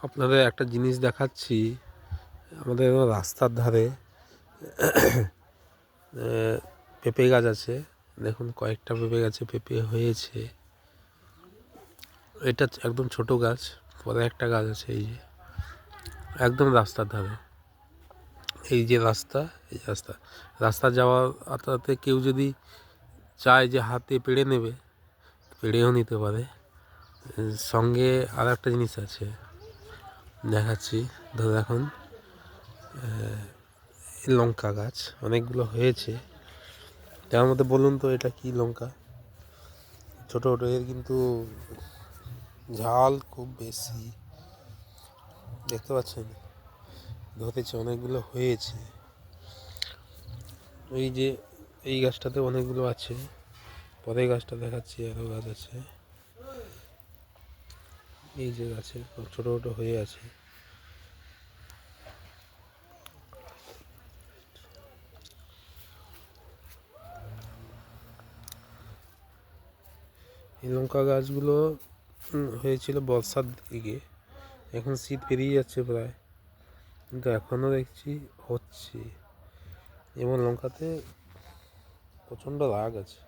আপনাদের একটা জিনিস দেখাচ্ছি। আমাদের রাস্তার ধারে পেঁপে গাছ আছে। দেখুন কয়েকটা পেঁপে গাছে পেঁপে হয়েছে। এটা একদম ছোট গাছ। পরে একটা গাছ আছে এই যে একদম রাস্তার ধারে। এই যে রাস্তা, এই রাস্তা যাওয়ার আতাতে কেউ যদি চায় যে হাতে পেড়ে নেবে, পেড়েও নিতে পারে। সঙ্গে আর একটা জিনিস আছে, দেখাচ্ছি। ধরে এখন লঙ্কা গাছ অনেকগুলো হয়েছে। তার মধ্যে বলুন তো এটা কি লঙ্কা? ছোটো ছোটো, এর কিন্তু ঝাল খুব বেশি। দেখতে পাচ্ছেন ধরেছে, অনেকগুলো হয়েছে। এই যে এই গাছটাতে অনেকগুলো আছে। পরের গাছটা দেখাচ্ছি, আরও গাছ আছে। এই যে গাছে ছোটো ছোটো হয়ে আছে। এই লঙ্কা গাছগুলো হয়েছিল বর্ষার দিকে। এখন শীত পেরিয়ে যাচ্ছে প্রায়, কিন্তু এখনও দেখছি হচ্ছে। এবং লঙ্কাতে প্রচণ্ড রাগ আছে।